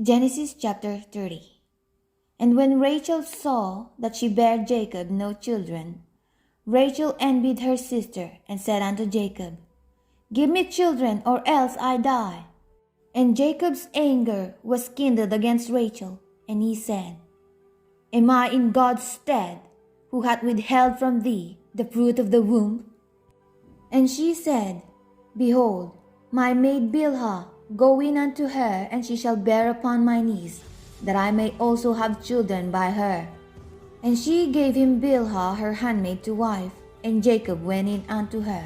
Genesis chapter 30. And when Rachel saw that she bare Jacob no children, Rachel envied her sister, and said unto Jacob, Give me children, or else I die. And Jacob's anger was kindled against Rachel, and he said, Am I in God's stead, who hath withheld from thee the fruit of the womb? And she said, Behold, my maid Bilhah, go in unto her, and she shall bear upon my knees, that I may also have children by her. And she gave him Bilhah her handmaid to wife, and Jacob went in unto her.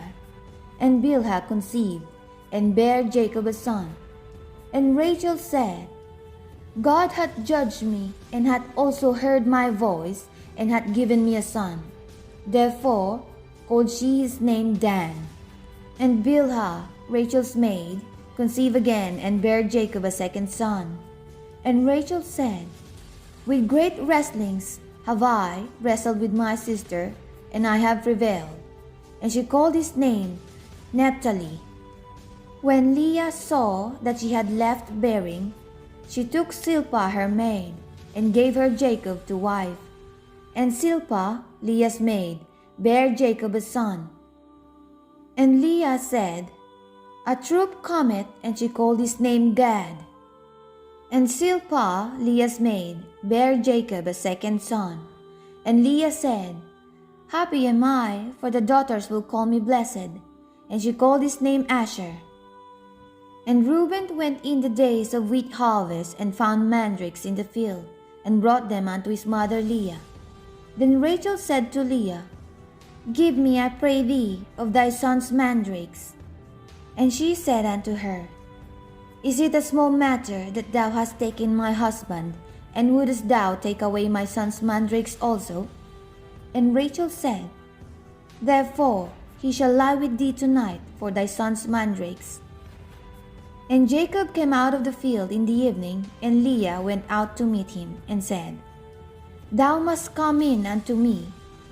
And Bilhah conceived, and bare Jacob a son. And Rachel said, God hath judged me, and hath also heard my voice, and hath given me a son. Therefore called she his name Dan. And Bilhah, Rachel's maid, conceived again, and bare Jacob a second son. And Rachel said, With great wrestlings have I wrestled with my sister, and I have prevailed. And she called his name Naphtali. When Leah saw that she had left bearing, she took Zilpah her maid, and gave her Jacob to wife. And Zilpah, Leah's maid, bare Jacob a son. And Leah said, A troop cometh, and she called his name Gad. And Zilpah, Leah's maid, bare Jacob a second son. And Leah said, Happy am I, for the daughters will call me blessed. And she called his name Asher. And Reuben went in the days of wheat harvest, and found mandrakes in the field, and brought them unto his mother Leah. Then Rachel said to Leah, Give me, I pray thee, of thy son's mandrakes. And she said unto her, Is it a small matter that thou hast taken my husband, and wouldest thou take away my son's mandrakes also? And Rachel said, Therefore he shall lie with thee tonight for thy son's mandrakes. And Jacob came out of the field in the evening, and Leah went out to meet him, and said, Thou must come in unto me,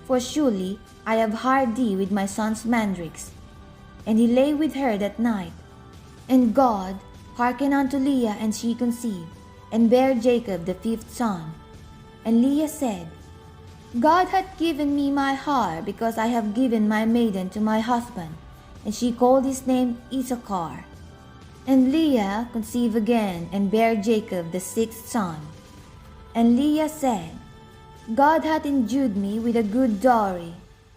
for surely I have hired thee with my son's mandrakes. And he lay with her that night. And God hearkened unto Leah, and she conceived, and bare Jacob the fifth son. And Leah said, God hath given me my hire, because I have given my maiden to my husband. And she called his name Issachar. And Leah conceived again, and bare Jacob the sixth son. And Leah said, God hath endued me with a good dowry.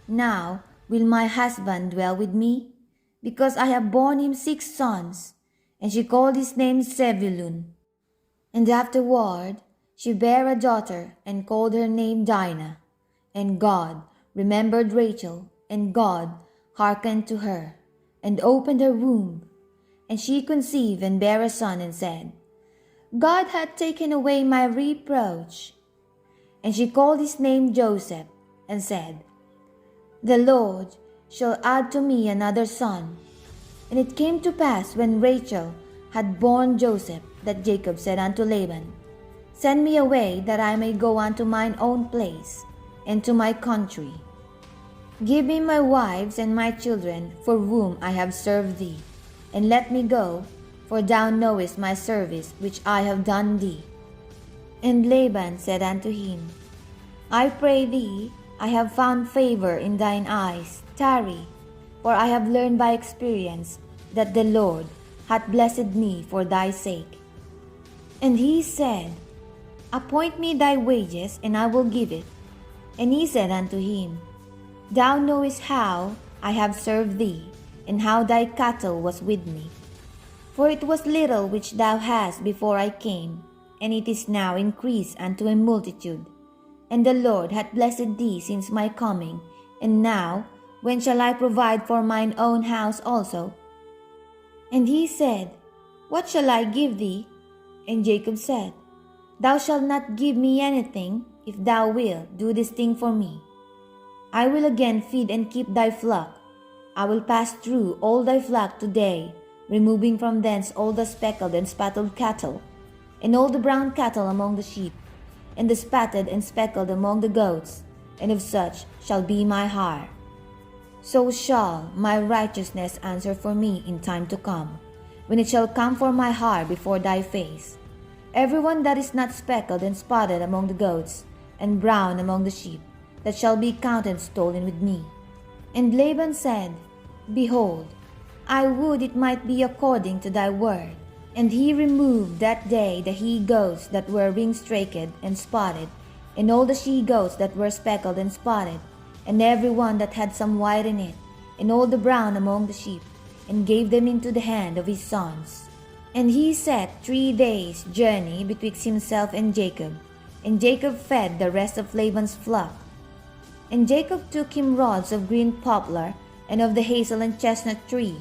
Now will my husband dwell with me? Because I have borne him 6 sons. And she called his name Zebulun. And afterward she bare a daughter, and called her name Dinah. And God remembered Rachel, and God hearkened to her, and opened her womb. And she conceived, and bare a son, and said, God hath taken away my reproach. And she called his name Joseph, and said, The Lord shall add to me another son. And it came to pass, when Rachel had borne Joseph, that Jacob said unto Laban, Send me away, that I may go unto mine own place, and to my country. Give me my wives and my children, for whom I have served thee, and let me go, for thou knowest my service which I have done thee. And Laban said unto him, I pray thee, I have found favor in thine eyes, tarry, for I have learned by experience that the Lord hath blessed me for thy sake. And he said, Appoint me thy wages, and I will give it. And he said unto him, Thou knowest how I have served thee, and how thy cattle was with me. For it was little which thou hast before I came, and it is now increased unto a multitude. And the Lord hath blessed thee since my coming, and now when shall I provide for mine own house also? And he said, What shall I give thee? And Jacob said, Thou shalt not give me anything, if thou wilt do this thing for me. I will again feed and keep thy flock. I will pass through all thy flock today, removing from thence all the speckled and spotted cattle, and all the brown cattle among the sheep, and the spotted and speckled among the goats, and of such shall be my hire. So shall my righteousness answer for me in time to come, when it shall come for my hire before thy face. everyone that is not speckled and spotted among the goats, and brown among the sheep, that shall be counted stolen with me. And Laban said, Behold, I would it might be according to thy word. And he removed that day the he-goats that were ring-straked and spotted, and all the she-goats that were speckled and spotted, and every one that had some white in it, and all the brown among the sheep, and gave them into the hand of his sons. And he set 3 days' journey betwixt himself and Jacob fed the rest of Laban's flock. And Jacob took him rods of green poplar, and of the hazel and chestnut tree,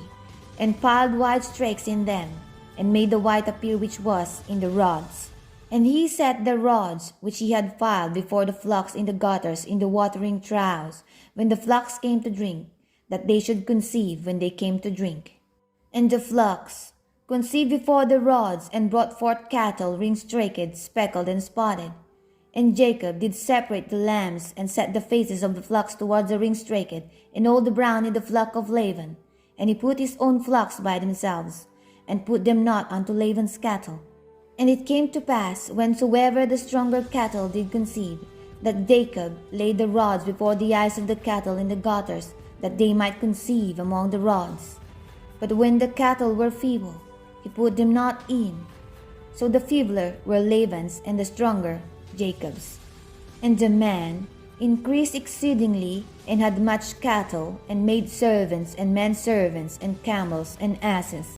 and piled white strakes in them, and made the white appear which was in the rods. And he set the rods which he had piled before the flocks in the gutters in the watering troughs, when the flocks came to drink, that they should conceive when they came to drink. And the flocks conceived before the rods, and brought forth cattle ring-straked, speckled, and spotted. And Jacob did separate the lambs, and set the faces of the flocks towards the ring-straked, and all the brown in the flock of Laban. And he put his own flocks by themselves, and put them not unto Laban's cattle. And it came to pass, whensoever the stronger cattle did conceive, that Jacob laid the rods before the eyes of the cattle in the gutters, that they might conceive among the rods. But when the cattle were feeble, he put them not in. So the feebler were Laban's, and the stronger Jacob's. And the man increased exceedingly, and had much cattle, and maid servants, and men servants, and camels, and asses.